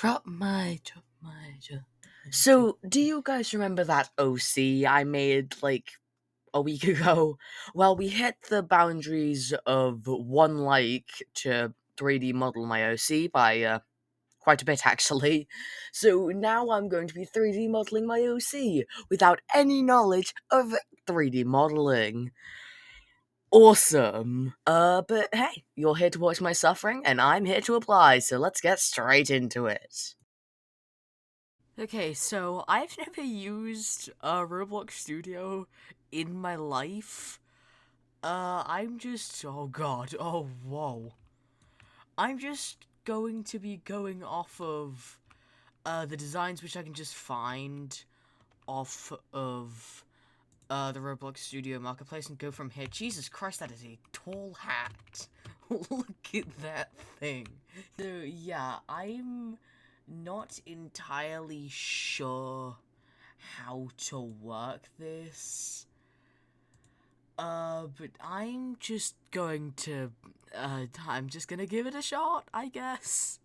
Drop my jaw. So, do you guys remember that OC I made like a week ago? Well, we hit the boundaries of one like to 3D model my OC by quite a bit actually. So now I'm going to be 3D modeling my OC without any knowledge of 3D modeling. Awesome. But hey, you're here to watch my suffering, and I'm here to apply, so let's get straight into it. Okay, so I've never used Roblox Studio in my life. I'm just. Oh god, oh whoa. I'm just going to be going off of the designs which I can just find off of the Roblox Studio Marketplace and go from here. Jesus Christ, that is a tall hat. Look at that thing. So, yeah, I'm not entirely sure how to work this. But I'm just going to, I'm just gonna give it a shot, I guess.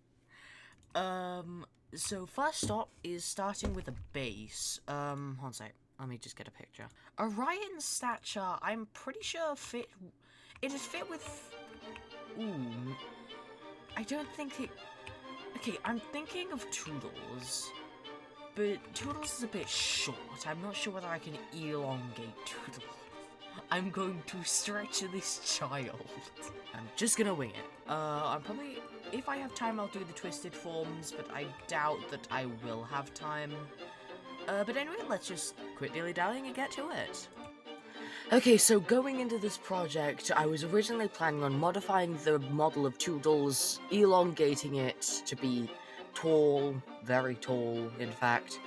So first up is starting with a base. Hold on a sec. Let me just get a picture. Orion's stature, I'm pretty sure it is fit with, ooh, I don't think it, okay, I'm thinking of Toodles, but Toodles is a bit short. I'm not sure whether I can elongate Toodles. I'm going to stretch this child. I'm just gonna wing it. I'm probably, if I have time, I'll do the twisted forms, but I doubt that I will have time. But anyway, let's just quit dilly-dallying and get to it. Okay, so going into this project, I was originally planning on modifying the model of Toodles, elongating it to be tall, very tall, in fact,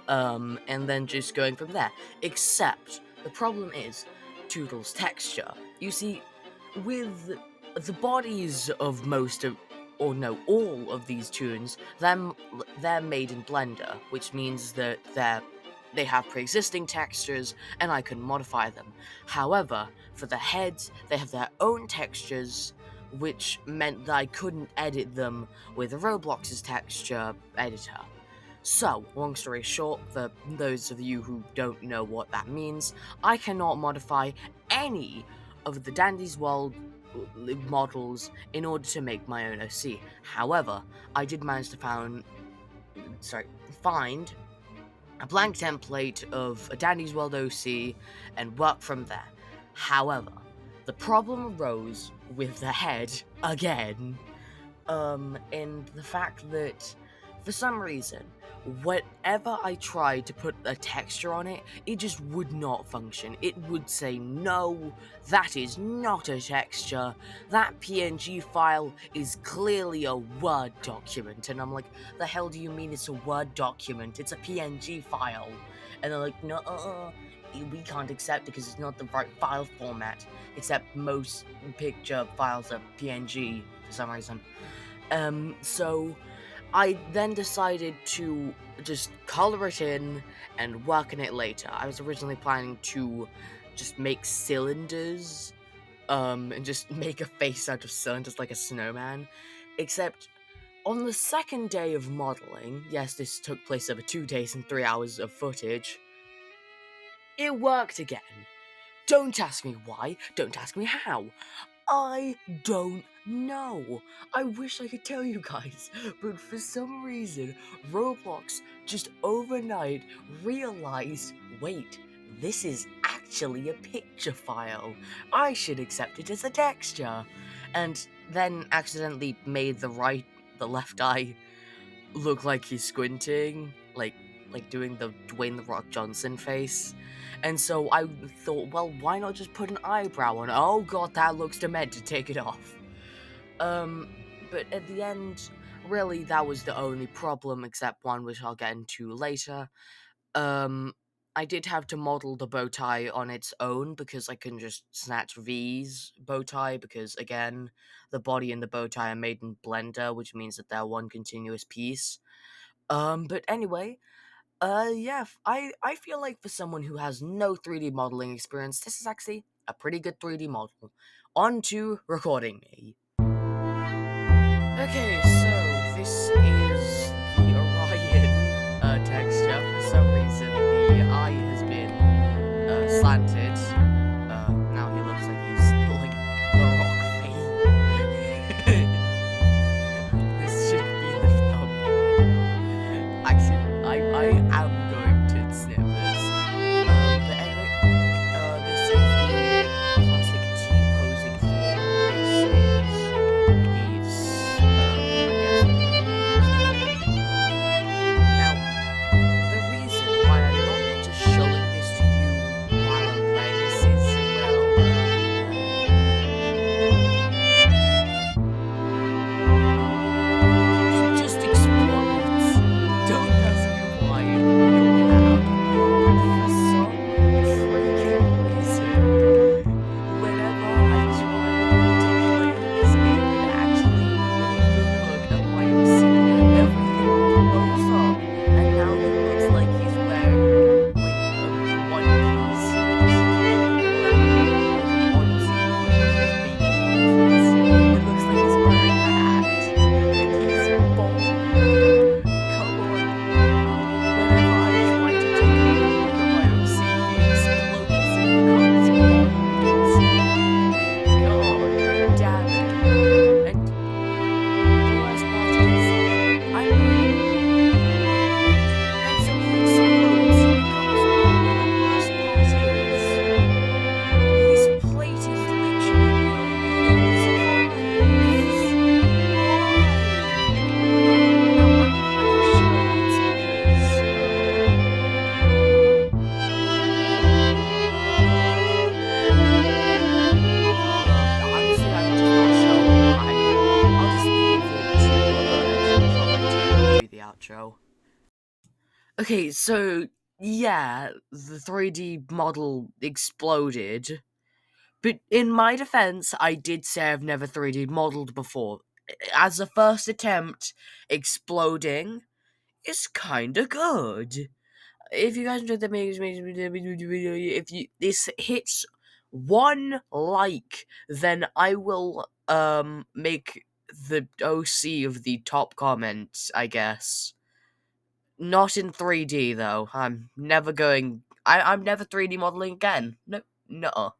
and then just going from there. Except, the problem is, Toodles' texture. You see, with the bodies of most of, or no, all of these tunes, they're made in Blender, which means that they have pre-existing textures, and I can modify them. However, for the heads, they have their own textures, which meant that I couldn't edit them with Roblox's texture editor. So, long story short, for those of you who don't know what that means, I cannot modify any of the Dandy's World models in order to make my own OC. However, I did manage to find a blank template of a Dandy's World OC and work from there. However, the problem arose with the head again, and the fact that for some reason, whenever I tried to put a texture on it, it just would not function. It would say, no, that is not a texture. That PNG file is clearly a Word document. And I'm like, the hell do you mean it's a Word document? It's a PNG file. And they're like, no, we can't accept it because it's not the right file format. Except most picture files are PNG for some reason. So I then decided to just color it in and work on it later. I was originally planning to just make cylinders, and just make a face out of cylinders like a snowman. Except, on the second day of modeling, yes, this took place over 2 days and 3 hours of footage, it worked again. Don't ask me why, don't ask me how. I don't know. I wish I could tell you guys, but for some reason, Roblox just overnight realized, wait, this is actually a picture file. I should accept it as a texture. And then accidentally made the left eye look like he's squinting, like doing the Dwayne the Rock Johnson face. And so I thought, well, why not just put an eyebrow on it? Oh god, that looks demented, take it off. But at the end, really, that was the only problem, except one which I'll get into later. Um, I did have to model the bow tie on its own because I couldn't just snatch V's bow tie because, again, the body and the bow tie are made in Blender, which means that they're one continuous piece. But anyway, yeah, I feel like for someone who has no 3D modeling experience, this is actually a pretty good 3D model. On to recording me. Okay, so this is the outro. Okay, so yeah, the 3D model exploded. But in my defense, I did say I've never 3D modeled before. As a first attempt, exploding is kinda good. If you guys enjoyed the video, if you this hits 1 like, then I will make the OC of the top comments, I guess. Not in 3D though. I'm never 3D modeling again. No, no.